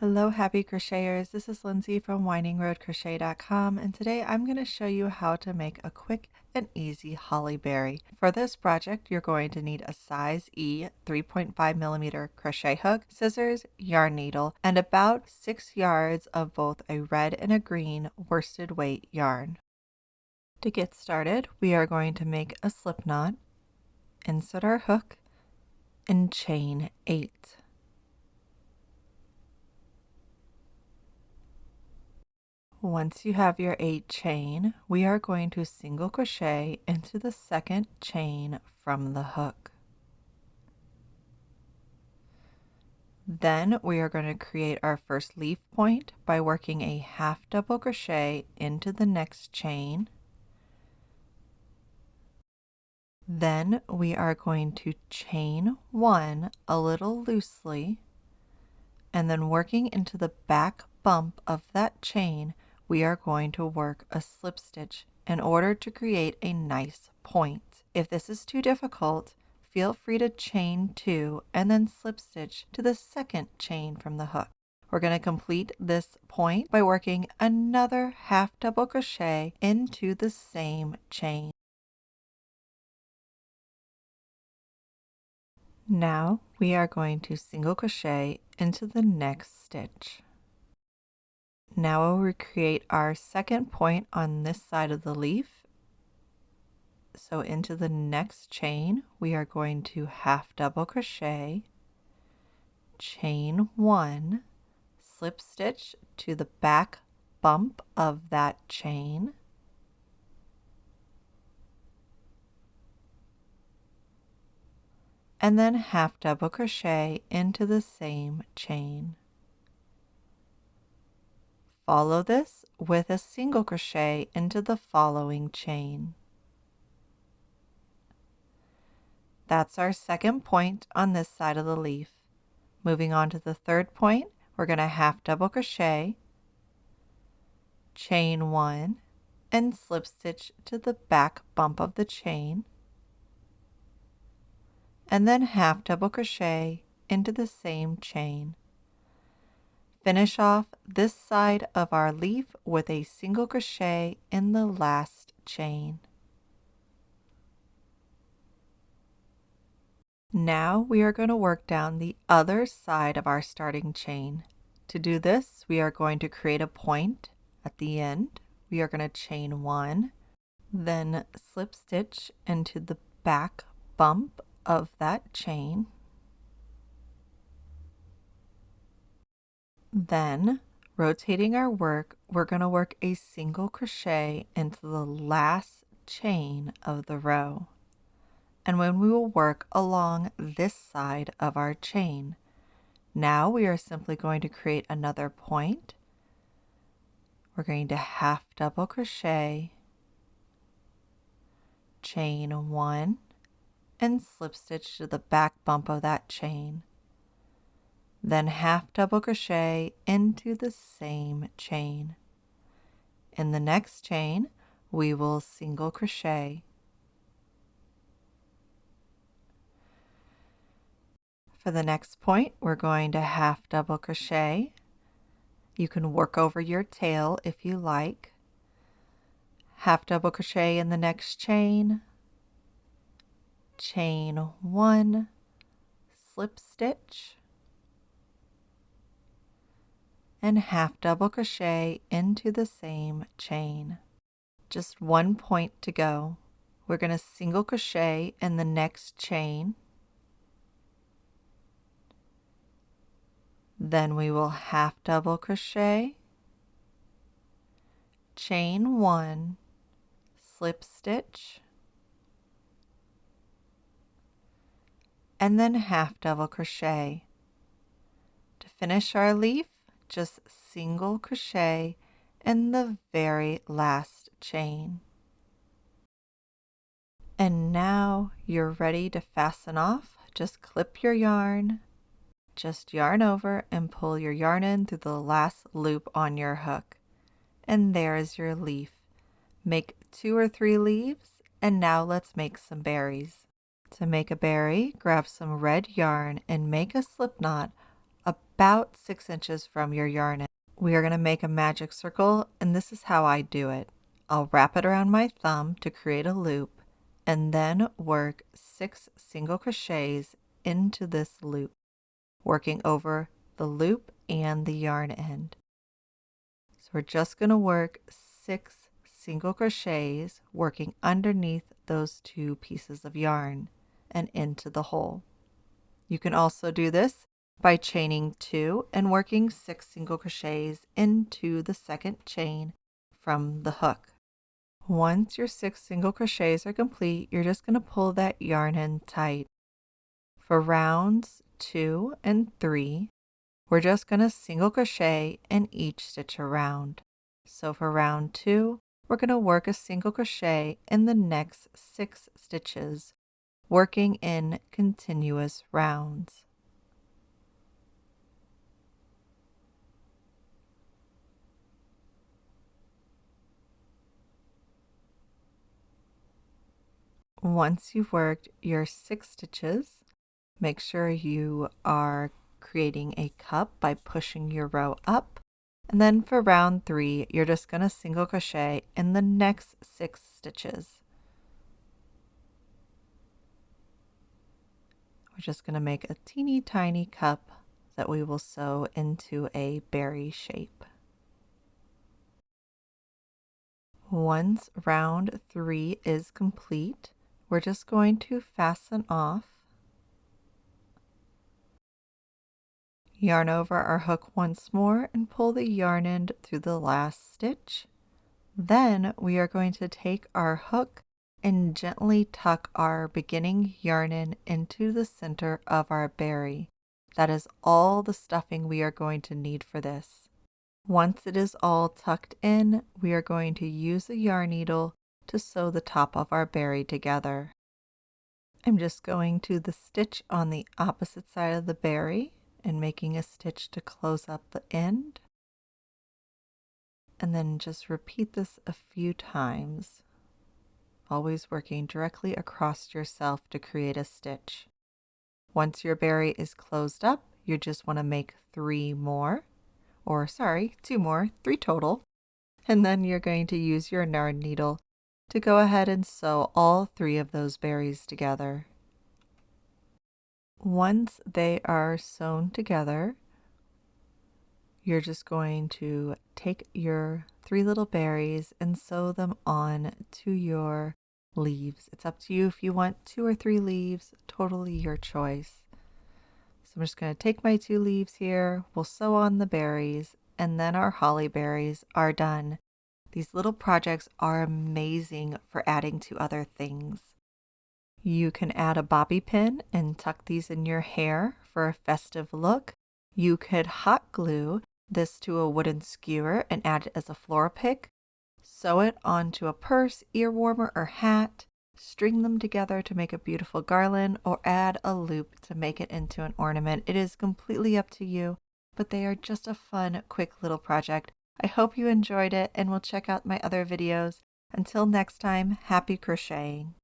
Hello, happy crocheters. This is Lindsay from windingroadcrochet.com, and today I'm going to show you how to make a quick and easy holly berry. For this project, you're going to need a size E 3.5mm crochet hook, scissors, yarn needle, and about 6 yards of both a red and a green worsted weight yarn. To get started, we are going to make a slip knot, insert our hook, and chain 8. Once you have your 8 chain, we are going to single crochet into the second chain from the hook. Then we are going to create our first leaf point by working a half double crochet into the next chain. Then we are going to chain 1 a little loosely, and then working into the back bump of that chain, we are going to work a slip stitch in order to create a nice point. If this is too difficult, feel free to chain 2 and then slip stitch to the second chain from the hook. We're going to complete this point by working another half double crochet into the same chain. Now we are going to single crochet into the next stitch. Now we'll recreate our second point on this side of the leaf. So into the next chain, we are going to half double crochet, chain 1, slip stitch to the back bump of that chain, and then half double crochet into the same chain. Follow this with a single crochet into the following chain. That's our second point on this side of the leaf. Moving on to the third point, we're going to half double crochet, chain 1, and slip stitch to the back bump of the chain, and then half double crochet into the same chain. Finish off this side of our leaf with a single crochet in the last chain. Now we are going to work down the other side of our starting chain. To do this, we are going to create a point at the end. We are going to chain 1, then slip stitch into the back bump of that chain. Then, rotating our work, we're going to work a single crochet into the last chain of the row. And when we will work along this side of our chain. Now we are simply going to create another point. We're going to half double crochet, chain 1, and slip stitch to the back bump of that chain. Then half double crochet into the same chain. In the next chain, we will single crochet. For the next point, we're going to half double crochet. You can work over your tail if you like. Half double crochet in the next chain, chain 1, slip stitch, and half double crochet into the same chain. Just one point to go. We're going to single crochet in the next chain. Then we will half double crochet, chain 1, slip stitch, and then half double crochet. To finish our leaf, just single crochet in the very last chain. And now you're ready to fasten off. Just clip your yarn. Just yarn over and pull your yarn in through the last loop on your hook. And there is your leaf. Make 2 or 3 leaves, and now let's make some berries. To make a berry, grab some red yarn and make a slip knot about 6 inches from your yarn end. We are going to make a magic circle, and this is how I do it. I'll wrap it around my thumb to create a loop and then work 6 single crochets into this loop, working over the loop and the yarn end. So we're just going to work 6 single crochets working underneath those 2 pieces of yarn and into the hole. You can also do this by chaining 2 and working 6 single crochets into the second chain from the hook. Once your 6 single crochets are complete, you're just going to pull that yarn end tight. For rounds 2 and 3, we're just going to single crochet in each stitch around. So for round 2, we're going to work a single crochet in the next 6 stitches, working in continuous rounds. Once you've worked your 6 stitches, make sure you are creating a cup by pushing your row up. And then for round 3, you're just going to single crochet in the next 6 stitches. We're just going to make a teeny tiny cup that we will sew into a berry shape. Once round 3 is complete, we're just going to fasten off, yarn over our hook once more, and pull the yarn end through the last stitch. Then we are going to take our hook and gently tuck our beginning yarn end into the center of our berry. That is all the stuffing we are going to need for this. Once it is all tucked in, we are going to use a yarn needle to sew the top of our berry together. I'm just going to the stitch on the opposite side of the berry and making a stitch to close up the end. And then just repeat this a few times, always working directly across yourself to create a stitch. Once your berry is closed up, you just want to make 3 more, or sorry, 2 more, 3 total. And then you're going to use your yarn needle to go ahead and sew all 3 of those berries together. Once they are sewn together, you're just going to take your 3 little berries and sew them on to your leaves. It's up to you if you want 2 or 3 leaves, totally your choice. So I'm just going to take my 2 leaves here, we'll sew on the berries, and then our holly berries are done. These little projects are amazing for adding to other things. You can add a bobby pin and tuck these in your hair for a festive look. You could hot glue this to a wooden skewer and add it as a floral pick. Sew it onto a purse, ear warmer, or hat. String them together to make a beautiful garland, or add a loop to make it into an ornament. It is completely up to you, but they are just a fun, quick little project. I hope you enjoyed it and will check out my other videos. Until next time, happy crocheting!